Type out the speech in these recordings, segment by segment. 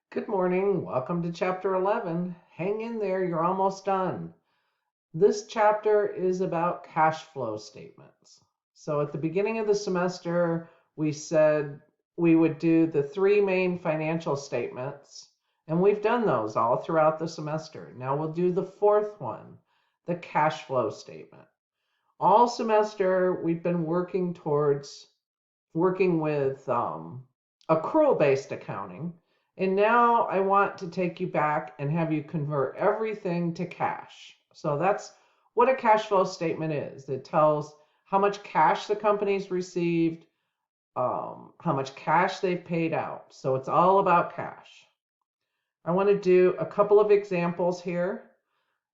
Good morning. Welcome to chapter 11. Hang in there, you're almost done. This chapter is about cash flow statements. So at the beginning of the semester, we said we would do the three main financial statements, and we've done those all throughout the semester. Now we'll do the fourth one, the cash flow statement. All semester, we've been working with accrual-based accounting. And now I want to take you back and have you convert everything to cash. So that's what a cash flow statement is. It tells how much cash the company's received, how much cash they've paid out. So it's all about cash. I want to do a couple of examples here.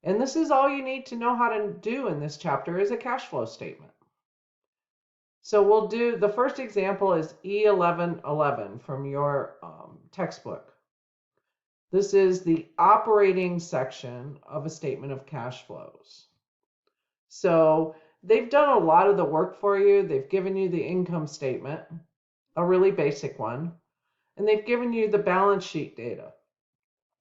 And this is all you need to know how to do in this chapter is a cash flow statement. So we'll do, the first example is E1111 from your textbook. This is the operating section of a statement of cash flows. So they've done a lot of the work for you. They've given you the income statement, a really basic one, and they've given you the balance sheet data.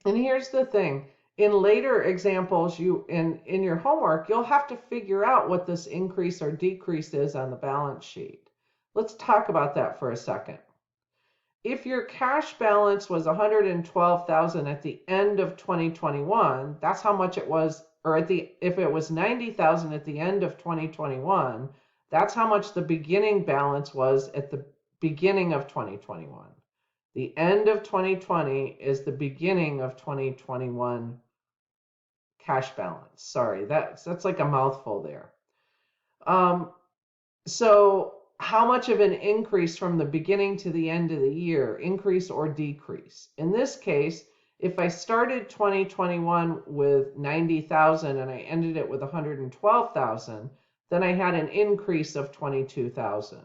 And here's the thing. In later examples, in your homework, you'll have to figure out what this increase or decrease is on the balance sheet. Let's talk about that for a second. If your cash balance was $112,000 at the end of 2021, that's how much it was, or if it was $90,000 at the end of 2021, that's how much the beginning balance was at the beginning of 2021. The end of 2020 is the beginning of 2021 cash balance. Sorry, that's like a mouthful there. So how much of an increase from the beginning to the end of the year, increase or decrease? In this case, if I started 2021 with 90,000 and I ended it with 112,000, then I had an increase of 22,000.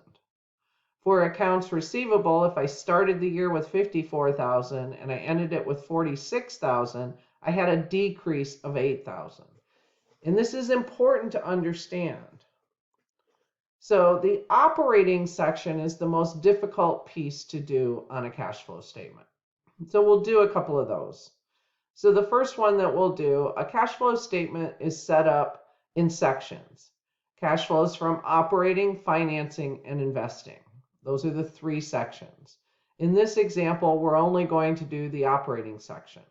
For accounts receivable, if I started the year with 54,000 and I ended it with 46,000, I had a decrease of 8,000. And this is important to understand. So the operating section is the most difficult piece to do on a cash flow statement. So we'll do a couple of those. So the first one that we'll do, a cash flow statement is set up in sections. Cash flows from operating, financing, and investing. Those are the three sections. In this example, we're only going to do the operating section.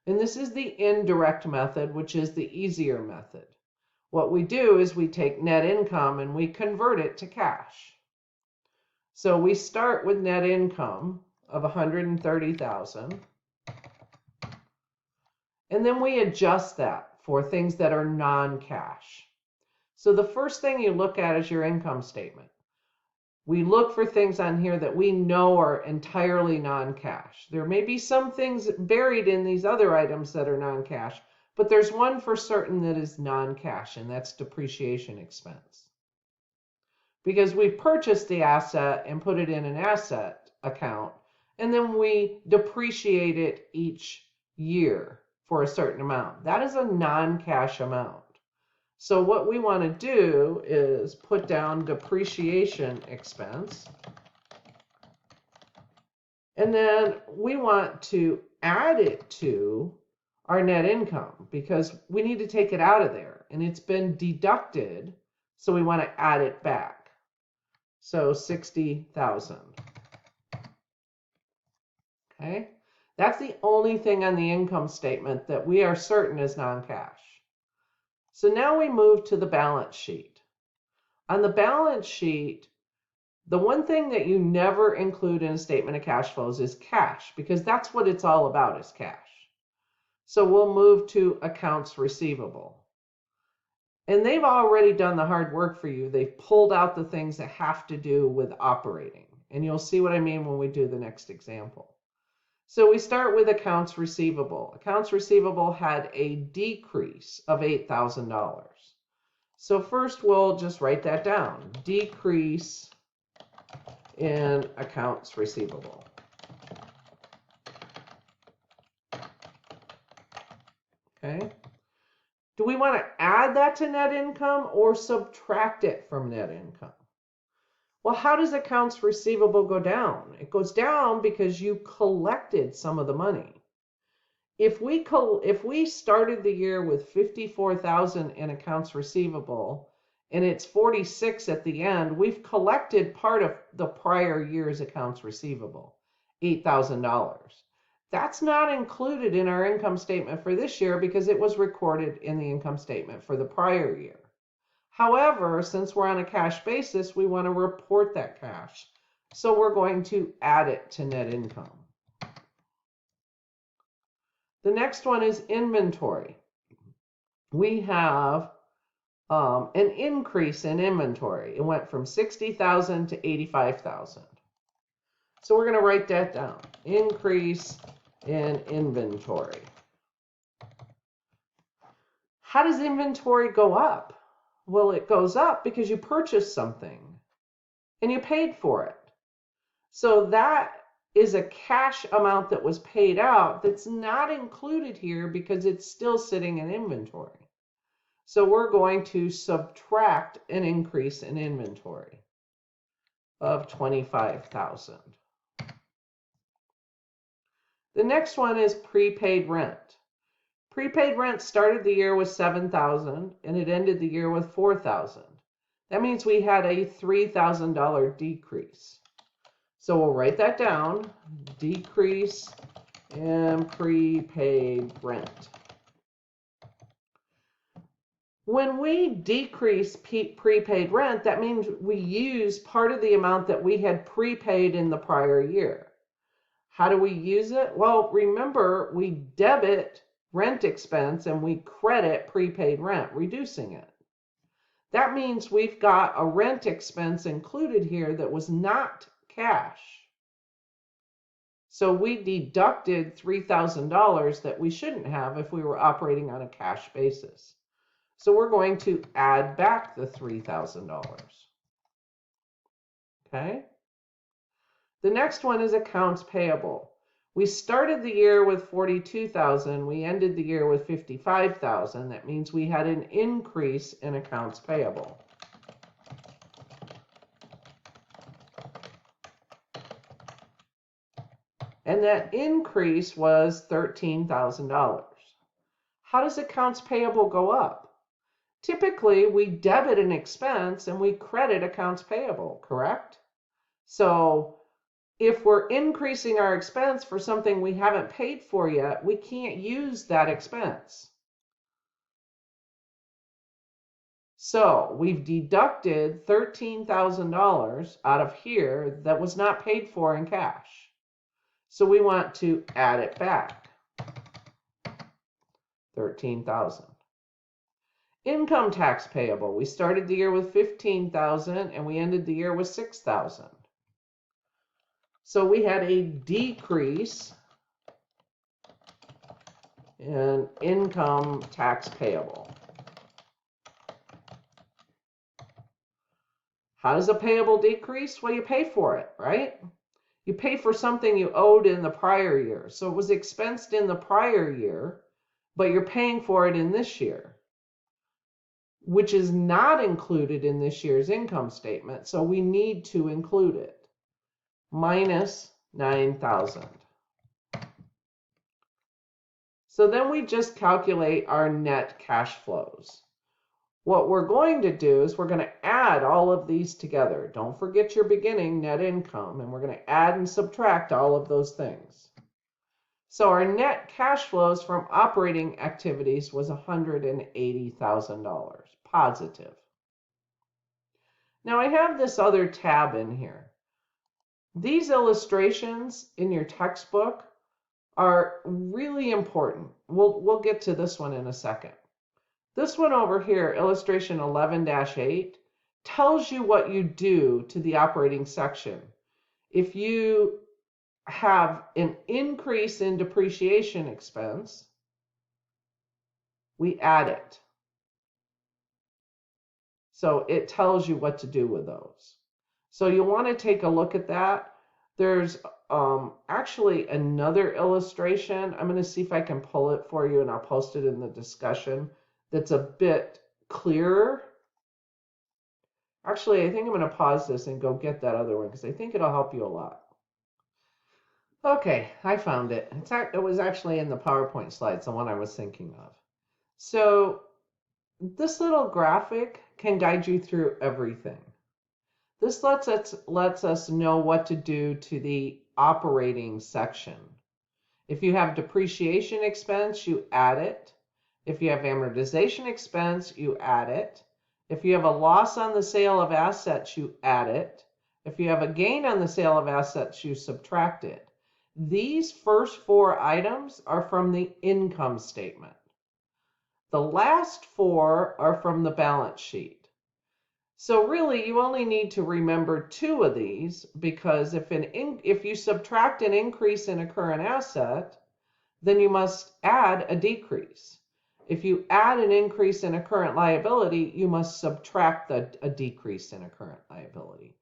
And this is the indirect method, which is the easier method. What we do is we take net income and we convert it to cash. So we start with net income of 130,000. And then we adjust that for things that are non-cash. So the first thing you look at is your income statement. We look for things on here that we know are entirely non-cash. There may be some things buried in these other items that are non-cash, but there's one for certain that is non-cash, and that's depreciation expense. Because we purchased the asset and put it in an asset account, and then we depreciate it each year for a certain amount. That is a non-cash amount. So what we want to do is put down depreciation expense. And then we want to add it to our net income because we need to take it out of there. And it's been deducted, so we want to add it back. So 60,000. Okay? That's the only thing on the income statement that we are certain is non-cash. So now we move to the balance sheet. On the balance sheet, the one thing that you never include in a statement of cash flows is cash, because that's what it's all about, is cash. So we'll move to accounts receivable. And they've already done the hard work for you. They've pulled out the things that have to do with operating. And you'll see what I mean when we do the next example. So we start with accounts receivable. Accounts receivable had a decrease of $8,000. So first we'll just write that down. Decrease in accounts receivable. Okay. Do we want to add that to net income or subtract it from net income? Well, how does accounts receivable go down? It goes down because you collected some of the money. If we started the year with 54,000 in accounts receivable and it's 46 at the end, we've collected part of the prior year's accounts receivable, $8,000. That's not included in our income statement for this year because it was recorded in the income statement for the prior year. However, since we're on a cash basis, we want to report that cash. So we're going to add it to net income. The next one is inventory. We have an increase in inventory. It went from 60,000 to 85,000. So we're going to write that down. Increase in inventory. How does inventory go up? Well, it goes up because you purchased something and you paid for it. So that is a cash amount that was paid out that's not included here because it's still sitting in inventory. So we're going to subtract an increase in inventory of 25,000. The next one is prepaid rent. Prepaid rent started the year with 7,000 and it ended the year with 4,000. That means we had a $3,000 decrease. So we'll write that down, decrease in prepaid rent. When we decrease prepaid rent, that means we use part of the amount that we had prepaid in the prior year. How do we use it? Well, remember, we debit rent expense and we credit prepaid rent, reducing it. That means we've got a rent expense included here that was not cash. So we deducted $3,000 that we shouldn't have if we were operating on a cash basis. So we're going to add back the $3,000. Okay? The next one is accounts payable. We started the year with 42,000. We ended the year with 55,000. That means we had an increase in accounts payable. And that increase was $13,000. How does accounts payable go up? Typically, we debit an expense and we credit accounts payable, correct? So if we're increasing our expense for something we haven't paid for yet, we can't use that expense. So we've deducted $13,000 out of here that was not paid for in cash. So we want to add it back. 13,000. Income tax payable. We started the year with 15,000 and we ended the year with 6,000. So we had a decrease in income tax payable. How does a payable decrease? Well, you pay for it, right? You pay for something you owed in the prior year. So it was expensed in the prior year, but you're paying for it in this year, which is not included in this year's income statement. So we need to include it. Minus 9,000. So then we just calculate our net cash flows. What we're going to do is we're going to add all of these together. Don't forget your beginning net income, and we're going to add and subtract all of those things. So our net cash flows from operating activities was $180,000 positive. Now I have this other tab in here. These illustrations in your textbook are really important. We'll get to this one in a second. This one over here, illustration 11-8, tells you what you do to the operating section. If you have an increase in depreciation expense, we add it. So it tells you what to do with those. So you'll want to take a look at that. There's actually another illustration. I'm going to see if I can pull it for you and I'll post it in the discussion. That's a bit clearer. Actually, I think I'm going to pause this and go get that other one because I think it'll help you a lot. Okay, I found it. It was actually in the PowerPoint slides, the one I was thinking of. So this little graphic can guide you through everything. This lets us know what to do to the operating section. If you have depreciation expense, you add it. If you have amortization expense, you add it. If you have a loss on the sale of assets, you add it. If you have a gain on the sale of assets, you subtract it. These first four items are from the income statement. The last four are from the balance sheet. So really, you only need to remember two of these, because if you subtract an increase in a current asset, then you must add a decrease. If you add an increase in a current liability, you must subtract a decrease in a current liability.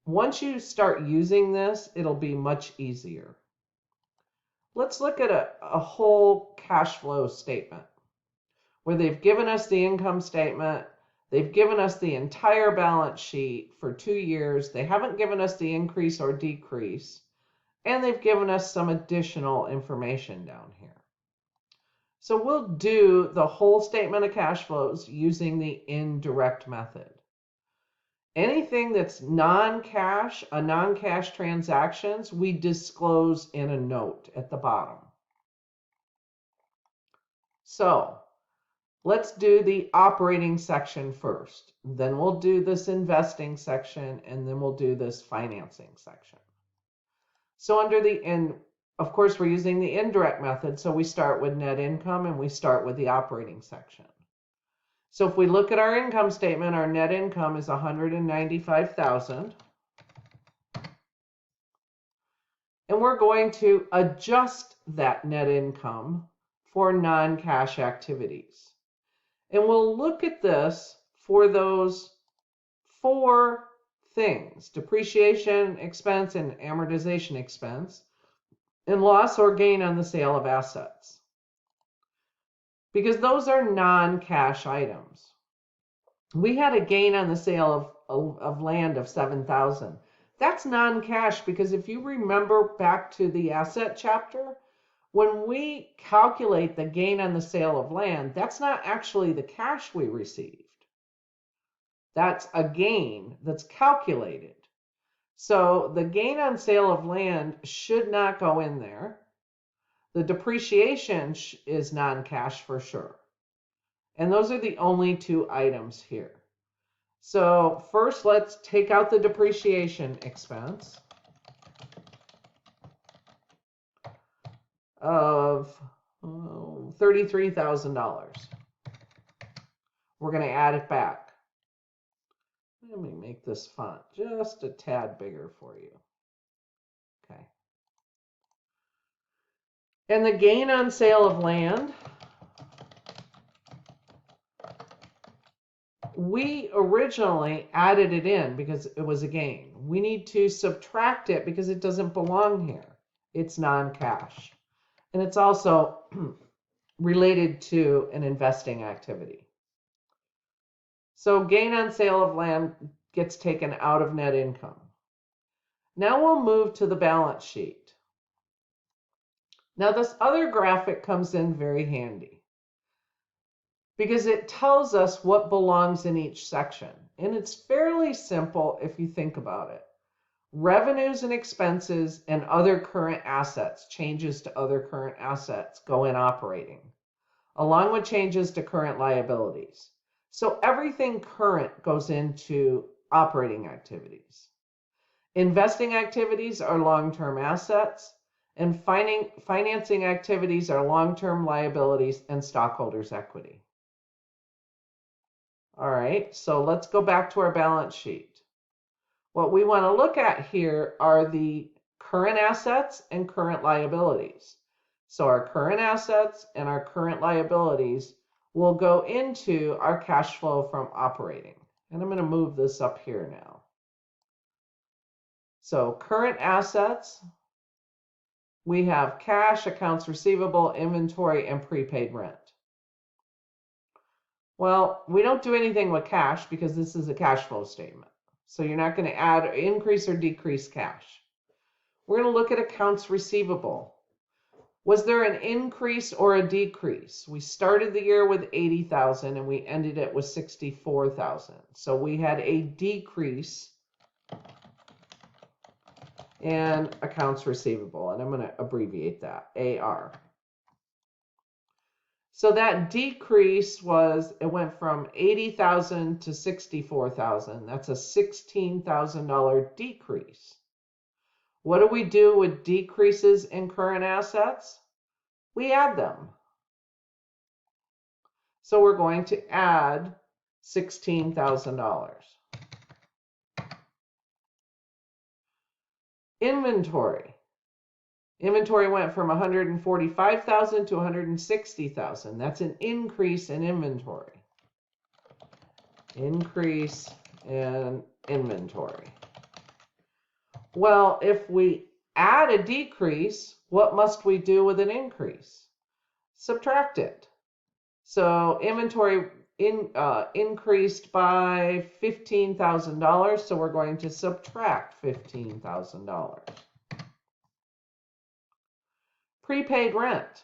Once you start using this, it'll be much easier. Let's look at a whole cash flow statement where they've given us the income statement. They've given us the entire balance sheet for 2 years. They haven't given us the increase or decrease. And they've given us some additional information down here. So we'll do the whole statement of cash flows using the indirect method. Anything that's non-cash transactions, we disclose in a note at the bottom. So let's do the operating section first. Then we'll do this investing section, and then we'll do this financing section. So of course, we're using the indirect method, so we start with net income and we start with the operating section. So if we look at our income statement, our net income is $195,000. And we're going to adjust that net income for non-cash activities. And we'll look at this for those four things: depreciation expense and amortization expense, and loss or gain on the sale of assets, because those are non-cash items. We had a gain on the sale of land of $7,000. That's non-cash, because if you remember back to the asset chapter, when we calculate the gain on the sale of land, that's not actually the cash we received. That's a gain that's calculated. So the gain on sale of land should not go in there. The depreciation is non-cash for sure. And those are the only two items here. So first, let's take out the depreciation expense of $33,000. We're going to add it back. Let me make this font just a tad bigger for you. Okay. And the gain on sale of land, we originally added it in because it was a gain. We need to subtract it because it doesn't belong here. It's non-cash. And it's also related to an investing activity. So gain on sale of land gets taken out of net income. Now we'll move to the balance sheet. Now this other graphic comes in very handy because it tells us what belongs in each section. And it's fairly simple if you think about it. Revenues and expenses and other current assets, changes to other current assets, go in operating, along with changes to current liabilities. So everything current goes into operating activities. Investing activities are long-term assets, and financing activities are long-term liabilities and stockholders' equity. All right, so let's go back to our balance sheet. What we want to look at here are the current assets and current liabilities. So our current assets and our current liabilities will go into our cash flow from operating. And I'm going to move this up here now. So current assets, we have cash, accounts receivable, inventory, and prepaid rent. Well, we don't do anything with cash because this is a cash flow statement. So you're not going to add or increase or decrease cash. We're going to look at accounts receivable. Was there an increase or a decrease? We started the year with 80,000 and we ended it with 64,000. So we had a decrease in accounts receivable, and I'm going to abbreviate that, AR. So that decrease it went from 80,000 to 64,000. That's a $16,000 decrease. What do we do with decreases in current assets? We add them. So we're going to add $16,000. Inventory. Inventory went from 145,000 to 160,000. That's an increase in inventory. Increase in inventory. Well, if we add a decrease, what must we do with an increase? Subtract it. So inventory increased by $15,000, so we're going to subtract $15,000. Prepaid rent.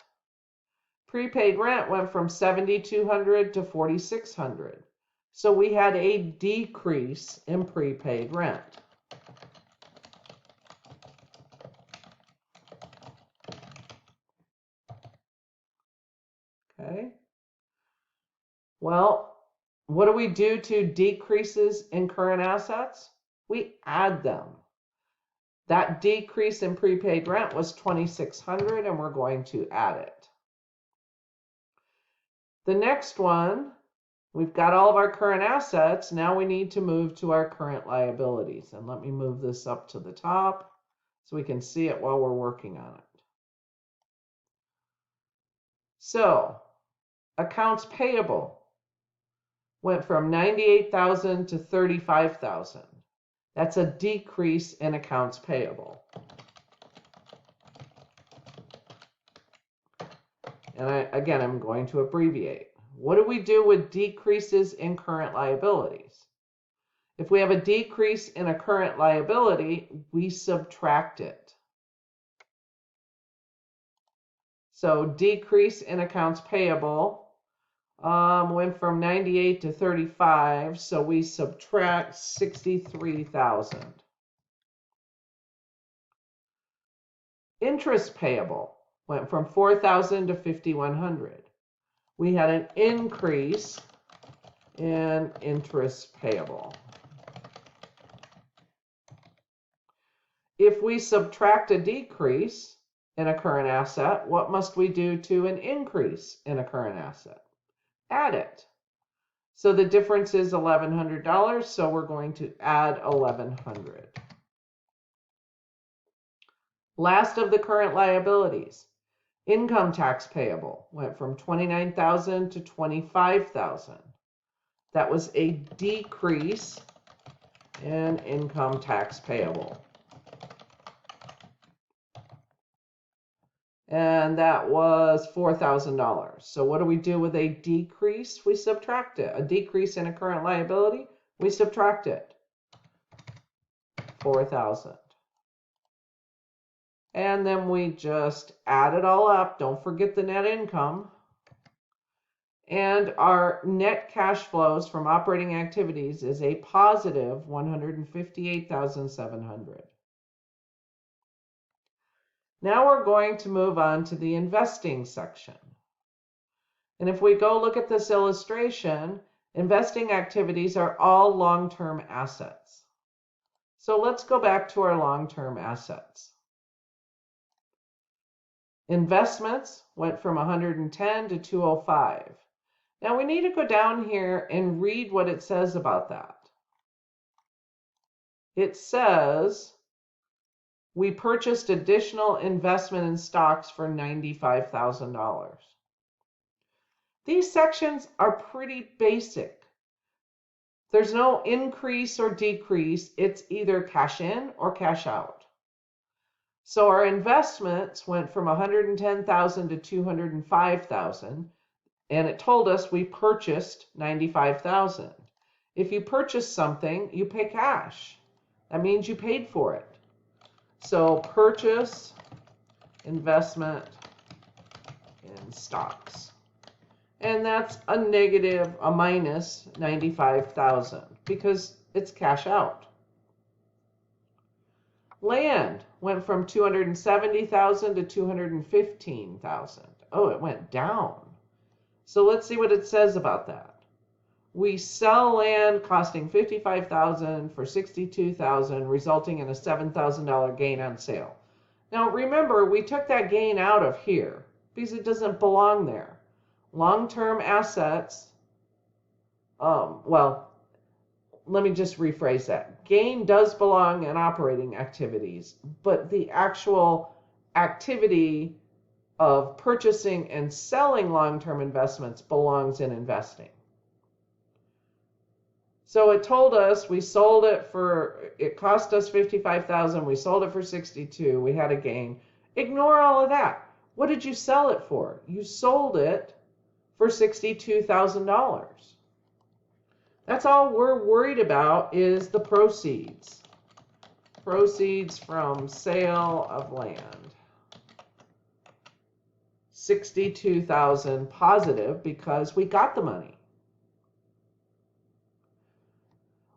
Prepaid rent went from $7,200 to $4,600. So we had a decrease in prepaid rent. Okay. Well, what do we do to decreases in current assets? We add them. That decrease in prepaid rent was $2,600, and we're going to add it. The next one, we've got all of our current assets. Now we need to move to our current liabilities. And let me move this up to the top so we can see it while we're working on it. So, accounts payable went from 98,000 to 35,000. That's a decrease in accounts payable. And again, I'm going to abbreviate. What do we do with decreases in current liabilities? If we have a decrease in a current liability, we subtract it. So decrease in accounts payable went from 98 to 35, so we subtract 63,000. Interest payable went from 4,000 to 5,100. We had an increase in interest payable. If we subtract a decrease in a current asset, what must we do to an increase in a current asset? Add it. So the difference is $1,100, so we're going to add $1,100. Last of the current liabilities, income tax payable went from 29,000 to 25,000. That was a decrease in income tax payable. And that was $4,000. So what do we do with a decrease? We subtract it. A decrease in a current liability, we subtract it. 4,000. And then we just add it all up. Don't forget the net income. And our net cash flows from operating activities is a positive $158,700. Now we're going to move on to the investing section. And if we go look at this illustration, investing activities are all long-term assets. So let's go back to our long-term assets. Investments went from 110 to 205. Now we need to go down here and read what it says about that. It says we purchased additional investment in stocks for $95,000. These sections are pretty basic. There's no increase or decrease. It's either cash in or cash out. So our investments went from 110,000 to 205,000. And it told us we purchased $95,000. If you purchase something, you pay cash. That means you paid for it. So purchase investment in stocks. And that's a minus 95,000 because it's cash out. Land went from 270,000 to 215,000. Oh, it went down. So let's see what it says about that. We sell land costing $55,000 for $62,000, resulting in a $7,000 gain on sale. Now remember, we took that gain out of here because it doesn't belong there. Long-term assets, well, let me just rephrase that. Gain does belong in operating activities, but the actual activity of purchasing and selling long-term investments belongs in investing. So it told us we sold it for, it cost us $55,000, we sold it for $62,000, we had a gain. Ignore all of that. What did you sell it for? You sold it for $62,000. That's all we're worried about is the proceeds. Proceeds from sale of land. $62,000 positive because we got the money.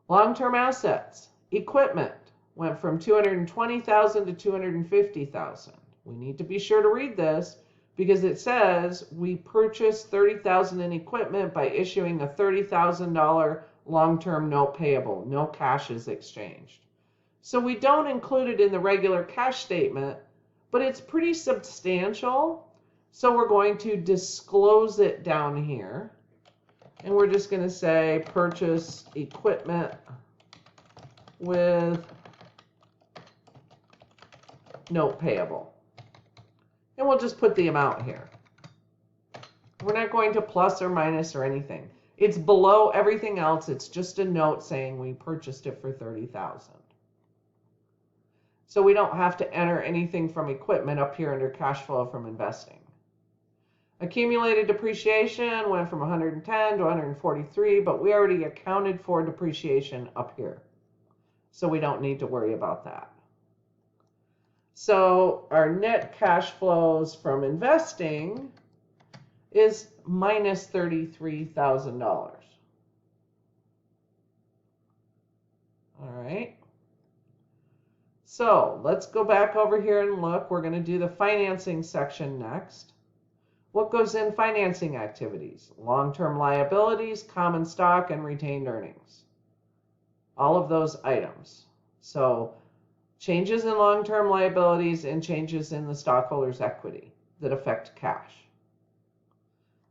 Long-term assets, equipment went from $220,000 to $250,000. We need to be sure to read this because it says we purchased $30,000 in equipment by issuing a $30,000 long-term note payable. No cash is exchanged. So we don't include it in the regular cash statement, but it's pretty substantial. So we're going to disclose it down here. And we're just going to say purchase equipment with note payable. And we'll just put the amount here. We're not going to plus or minus or anything. It's below everything else. It's just a note saying we purchased it for $30,000. So we don't have to enter anything from equipment up here under cash flow from investing. Accumulated depreciation went from 110 to 143, but we already accounted for depreciation up here. So we don't need to worry about that. So our net cash flows from investing is minus $33,000. All right. So let's go back over here and look. We're going to do the financing section next. What goes in financing activities? Long-term liabilities, common stock, and retained earnings. All of those items. So changes in long-term liabilities and changes in the stockholders' equity that affect cash.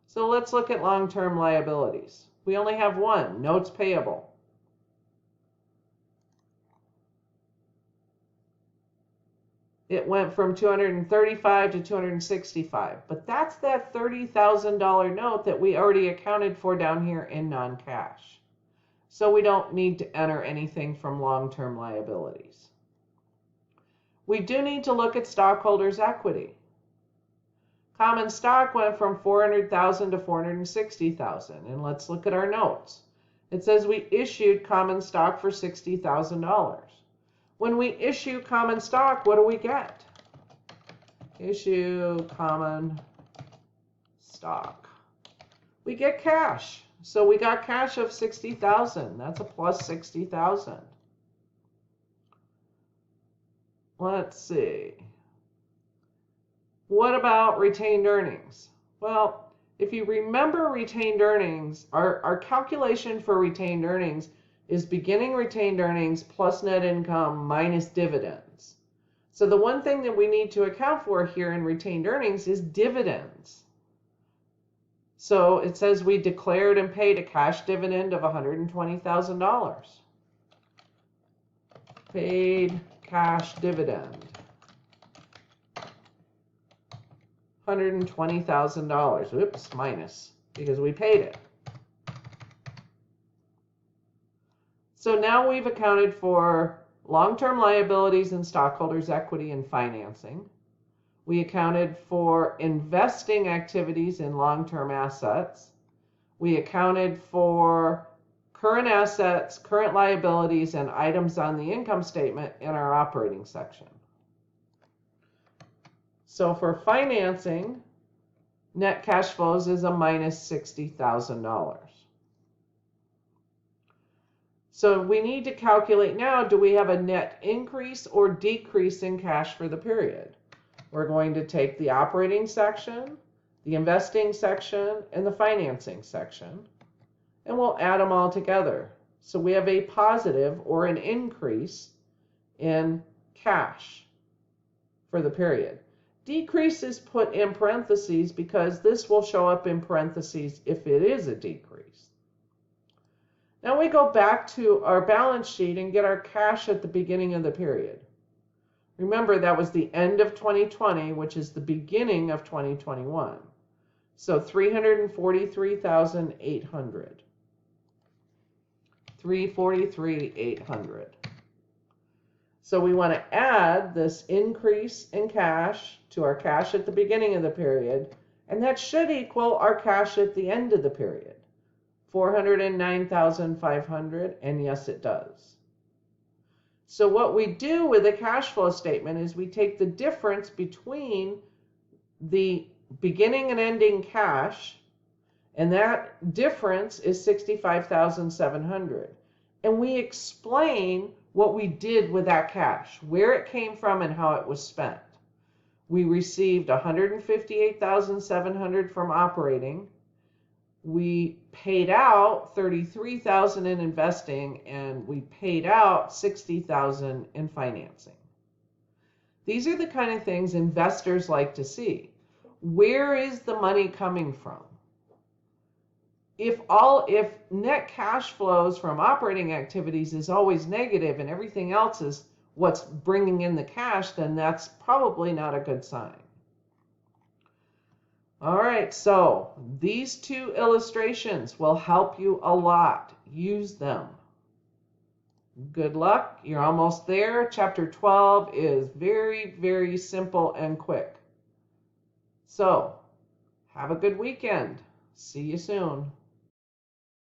So let's look at long-term liabilities. We only have one, notes payable. It went from $235 to $265, but that's that $30,000 note that we already accounted for down here in non-cash. So we don't need to enter anything from long-term liabilities. We do need to look at stockholders' equity. Common stock went from $400,000 to $460,000, and let's look at our notes. It says we issued common stock for $60,000. When we issue common stock, what do we get? Issue common stock. We get cash. So we got cash of $60,000. That's a plus $60,000. Let's see. What about retained earnings? Well, if you remember retained earnings, our calculation for retained earnings is beginning retained earnings plus net income minus dividends. So the one thing that we need to account for here in retained earnings is dividends. So it says we declared and paid a cash dividend of $120,000. Paid cash dividend. $120,000. Oops, minus, because we paid it. So now we've accounted for long-term liabilities and stockholders' equity and financing. We accounted for investing activities in long-term assets. We accounted for current assets, current liabilities, and items on the income statement in our operating section. So for financing, net cash flows is a minus $60,000. So we need to calculate now, do we have a net increase or decrease in cash for the period? We're going to take the operating section, the investing section, and the financing section, and we'll add them all together. So we have a positive or an increase in cash for the period. Decrease is put in parentheses because this will show up in parentheses if it is a decrease. Now we go back to our balance sheet and get our cash at the beginning of the period. Remember, that was the end of 2020, which is the beginning of 2021. So 343,800. 343,800. So we want to add this increase in cash to our cash at the beginning of the period, and that should equal our cash at the end of the period, 409,500, and yes, it does. So what we do with a cash flow statement is we take the difference between the beginning and ending cash, and that difference is 65,700. And we explain what we did with that cash, where it came from and how it was spent. We received 158,700 from operating. We paid out 33,000 in investing, and we paid out 60,000 in financing. These are the kind of things investors like to see. Where is the money coming from? If net cash flows from operating activities is always negative and everything else is what's bringing in the cash, then that's probably not a good sign. All right, so these two illustrations will help you a lot. Use them. Good luck. You're almost there. Chapter 12 is very, very simple and quick. So, have a good weekend. See you soon.